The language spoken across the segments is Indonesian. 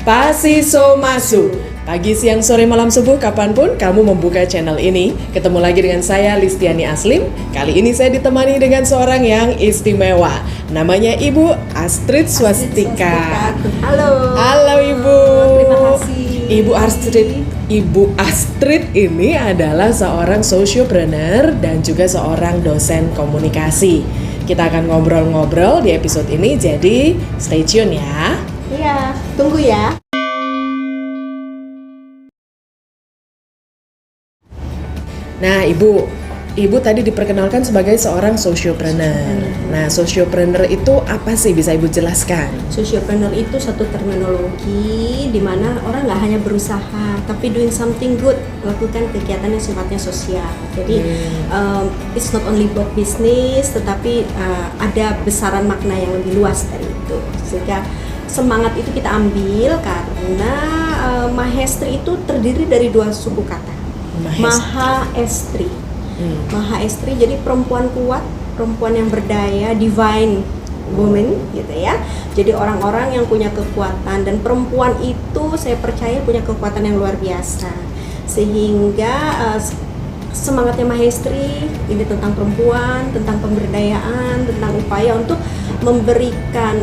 Pasi Somasu. Pagi, siang, sore, malam, subuh, kapanpun kamu membuka channel ini, ketemu lagi dengan saya Listiani Aslim. Kali ini saya ditemani dengan seorang yang istimewa. Namanya Ibu Astrid Swastika. Halo. Halo Ibu. Terima kasih. Ibu Astrid ini adalah seorang sociopreneur dan juga seorang dosen komunikasi. Kita akan ngobrol-ngobrol di episode ini, jadi stay tune ya. Iya, tunggu ya. Nah, Ibu tadi diperkenalkan sebagai seorang sociopreneur. Nah, sociopreneur itu apa sih? Bisa Ibu jelaskan? Sociopreneur itu satu terminologi di mana orang nggak hanya berusaha, tapi doing something good, melakukan kegiatan yang sifatnya sosial. Jadi it's not only about business, tetapi ada besaran makna yang lebih luas dari itu. Sehingga semangat itu kita ambil karena Mahestri itu terdiri dari dua suku kata. Maha-estri. Maha-estri jadi perempuan kuat, perempuan yang berdaya, divine woman gitu ya. Jadi orang-orang yang punya kekuatan, dan perempuan itu saya percaya punya kekuatan yang luar biasa. Sehingga semangatnya Mahestri ini tentang perempuan, tentang pemberdayaan, tentang upaya untuk memberikan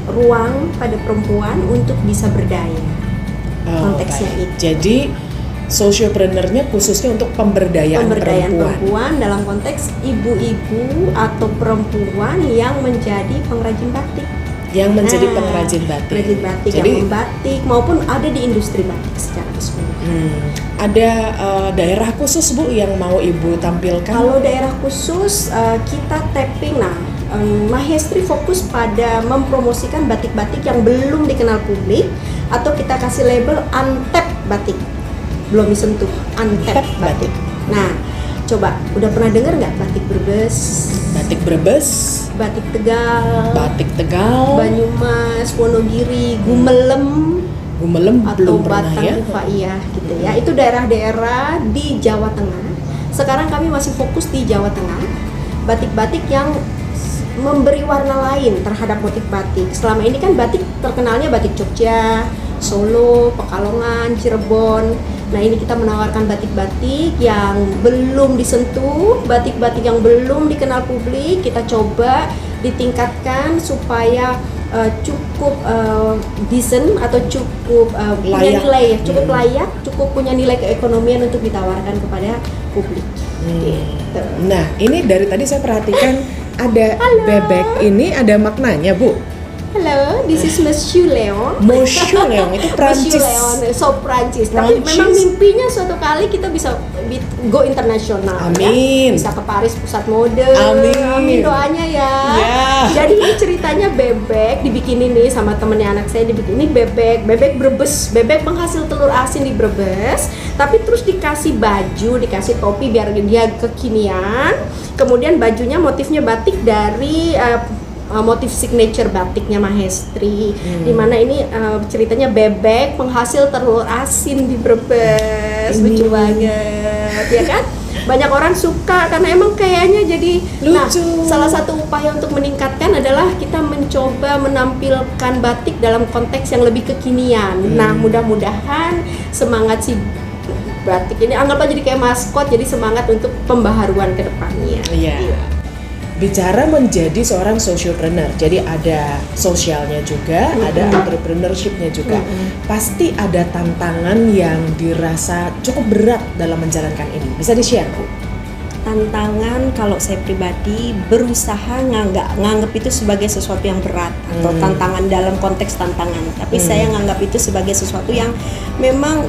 ruang pada perempuan untuk bisa berdaya. Konteksnya itu. Jadi sociopreneur-nya khususnya untuk pemberdayaan perempuan dalam konteks ibu-ibu atau perempuan yang menjadi pengrajin batik. Pengrajin batik. Jadi, yang membatik maupun ada di industri batik secara keseluruhan. Ada daerah khusus Bu yang mau Ibu tampilkan? Kalau daerah khusus kita tapping. Mahestri fokus pada mempromosikan batik-batik yang belum dikenal publik, atau kita kasih label untapped batik, belum disentuh, untapped batik. Nah, coba udah pernah dengar nggak batik Brebes? Batik Brebes, batik Tegal, Banyumas, Wonogiri, Gumelem belum atau pernah ya. Rufaiah gitu ya. Itu daerah-daerah di Jawa Tengah. Sekarang kami masih fokus di Jawa Tengah. Batik-batik yang memberi warna lain terhadap motif batik. Selama ini kan batik terkenalnya batik Jogja, Solo, Pekalongan, Cirebon. Nah, ini kita menawarkan batik-batik yang belum disentuh, batik-batik yang belum dikenal publik. Kita coba ditingkatkan supaya cukup decent atau cukup punya nilai, cukup layak, cukup punya nilai keekonomian untuk ditawarkan kepada publik. Gitu. Nah, ini dari tadi saya perhatikan ada bebek, ini ada maknanya Bu. Halo, this is Monsieur Leon. Monsieur Leon itu Prancis. Monsieur Leon, so Prancis. Tapi memang mimpinya suatu kali kita bisa go internasional. Amin. Ya? Bisa ke Paris pusat mode. Amin doanya ya. Yeah. Jadi ini ceritanya bebek dibikinin nih sama temennya anak saya, dibikin ini bebek Brebes, bebek penghasil telur asin di Brebes. Tapi terus dikasih baju, dikasih topi biar dia kekinian. Kemudian bajunya motifnya batik dari motif signature batiknya Mahestri, dimana ini ceritanya bebek penghasil telur asin di Brebes. Lucu banget ya kan, banyak orang suka karena emang kayaknya jadi lucu. Nah, salah satu upaya untuk meningkatkan adalah kita mencoba menampilkan batik dalam konteks yang lebih kekinian. Nah, mudah-mudahan semangat si batik ini anggaplah jadi kayak maskot, jadi semangat untuk pembaharuan ke depannya. Iya. Bicara menjadi seorang sociopreneur, jadi ada sosialnya juga, ada entrepreneurship-nya juga. Pasti ada tantangan yang dirasa cukup berat dalam menjalankan ini. Bisa di-share, Bu? Tantangan, kalau saya pribadi berusaha nganggap itu sebagai sesuatu yang berat atau tantangan dalam konteks tantangan. Tapi saya nganggap itu sebagai sesuatu yang memang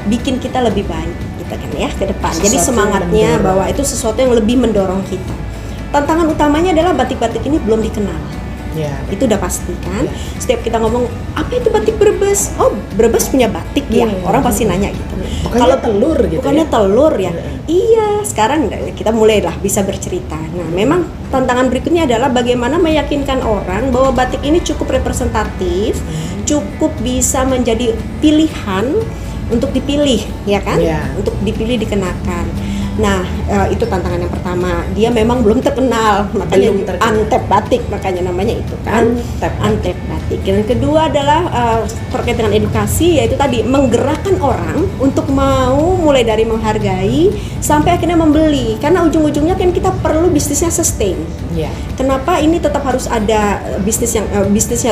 bikin kita lebih baik, gitu kan ya, ke depan. Jadi semangatnya bahwa itu sesuatu yang lebih mendorong kita. Tantangan utamanya adalah batik-batik ini belum dikenal. Ya. Itu udah pasti kan. Setiap kita ngomong apa itu batik Brebes, oh Brebes punya batik ya, orang pasti nanya gitu. Kalau telur gitu. Bukannya telur ya. Iya, sekarang kita mulailah bisa bercerita. Nah, memang tantangan berikutnya adalah bagaimana meyakinkan orang bahwa batik ini cukup representatif, cukup bisa menjadi pilihan untuk dipilih, ya kan? Untuk dipilih dikenakan. Nah, itu tantangan yang pertama. Dia memang belum terkenal, makanya untapped batik, makanya namanya itu kan. Untapped batik. batik. Yang kedua adalah terkait dengan edukasi, yaitu tadi menggerakkan orang untuk mau mulai dari menghargai sampai akhirnya membeli. Karena ujung-ujungnya kan kita perlu bisnisnya sustain. Ya. Kenapa ini tetap harus ada bisnisnya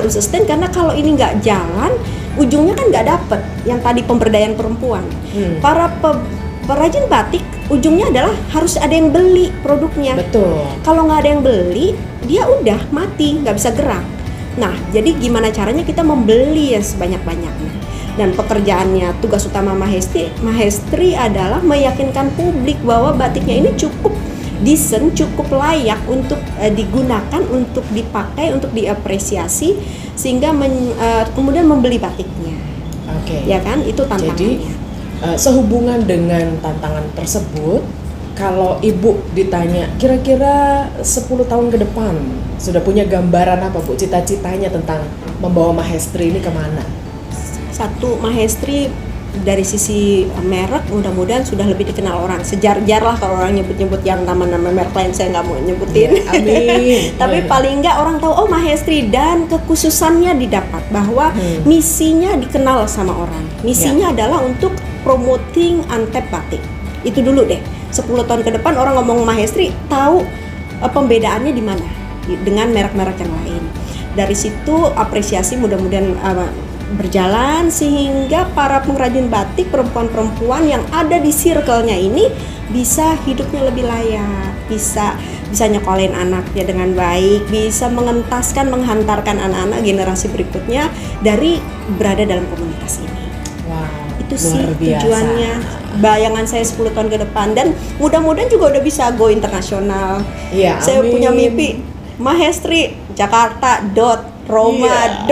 harus sustain? Karena kalau ini nggak jalan, ujungnya kan nggak dapet yang tadi pemberdayaan perempuan. Para perajin batik ujungnya adalah harus ada yang beli produknya. Betul. Kalau nggak ada yang beli, dia udah mati, nggak bisa gerak. Nah, jadi gimana caranya kita membeli ya sebanyak-banyaknya. Dan pekerjaannya, tugas utama Mahestri adalah meyakinkan publik bahwa batiknya ini cukup decent, cukup layak untuk digunakan, untuk dipakai, untuk diapresiasi, sehingga kemudian membeli batiknya. Oke. Ya kan, itu tantangannya. Jadi sehubungan dengan tantangan tersebut, kalau ibu ditanya kira-kira 10 tahun ke depan sudah punya gambaran apa Bu, cita-citanya tentang membawa Mahestri ini kemana? Satu, Mahestri dari sisi merek mudah-mudahan sudah lebih dikenal orang. Sejar-jar lah kalau orang nyebut-nyebut yang nama-nama merek lain saya nggak mau nyebutin. Ya, amin. Tapi paling nggak orang tahu, oh Mahestri, dan kekhususannya didapat bahwa misinya dikenal sama orang. Misinya adalah untuk promoting Antep batik. Itu dulu deh. 10 tahun ke depan orang ngomong Mahestri tahu pembedaannya di mana dengan merek-merek yang lain. Dari situ apresiasi mudah-mudahan berjalan sehingga para pengrajin batik perempuan-perempuan yang ada di circle-nya ini bisa hidupnya lebih layak, bisa nyekolahin anaknya dengan baik, bisa mengentaskan, menghantarkan anak-anak generasi berikutnya dari berada dalam komunitas ini. Wow, itu sih luar biasa. Tujuannya, bayangan saya 10 tahun ke depan, dan mudah-mudahan juga udah bisa go internasional. Iya, Saya amin. punya mimpi Mahestri Jakarta Roma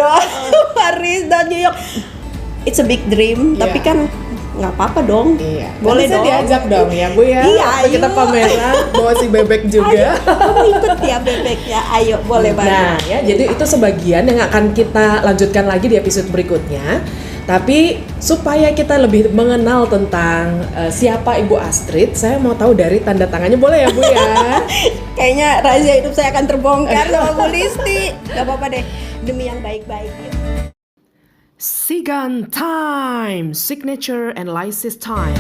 Paris New York. It's a big dream, tapi kan nggak apa-apa dong. Iya. Boleh Nanti saya dong. diajak dong ya Bu ya. Iya, Waktu kita ayo. pameran bawa si bebek juga. Ayo, kamu ikut ya bebeknya. Ayo, boleh banget. Nah ya, jadi itu sebagian yang akan kita lanjutkan lagi di episode berikutnya. Tapi supaya kita lebih mengenal tentang siapa Ibu Astrid, saya mau tahu dari tanda tangannya, boleh ya Bu ya? Kayaknya rahasia hidup saya akan terbongkar sama Bu Listi. Gak apa-apa deh, demi yang baik-baik. Sigan time, signature analysis time.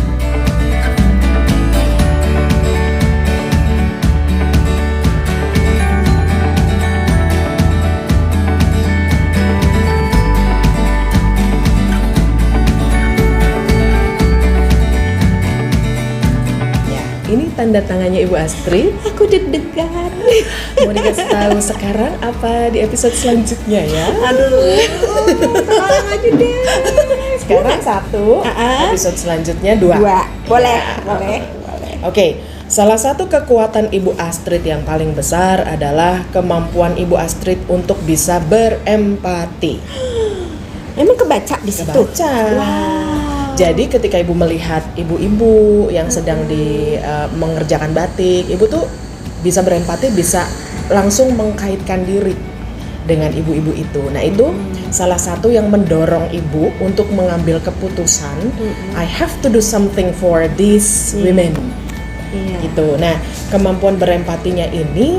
Ini tanda tangannya Ibu Astrid. Aku deg-degan. Mau dikasih tahu sekarang apa di episode selanjutnya ya? Aduh, sekarang aja deh. Sekarang 1, episode selanjutnya 2. Boleh, Ya. boleh. Oke, salah satu kekuatan Ibu Astrid yang paling besar adalah kemampuan Ibu Astrid untuk bisa berempati. Emang kebaca di situ? Kebaca. Jadi ketika ibu melihat ibu-ibu yang sedang mengerjakan batik, ibu tuh bisa berempati, bisa langsung mengkaitkan diri dengan ibu-ibu itu. Nah itu salah satu yang mendorong ibu untuk mengambil keputusan, I have to do something for these women. Iya. Gitu. Nah kemampuan berempatinya ini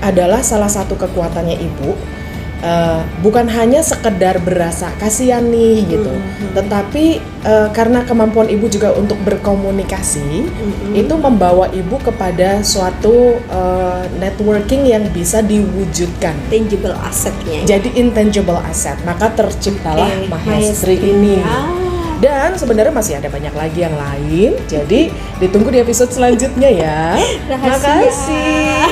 adalah salah satu kekuatannya ibu. Bukan hanya sekedar berasa kasihan nih gitu, tetapi karena kemampuan ibu juga untuk berkomunikasi, itu membawa ibu kepada suatu networking yang bisa diwujudkan. Tangible assetnya. Jadi intangible asset, maka terciptalah Mahestri ini. Dan sebenarnya masih ada banyak lagi yang lain, jadi ditunggu di episode selanjutnya ya. Rahasia. Makasih.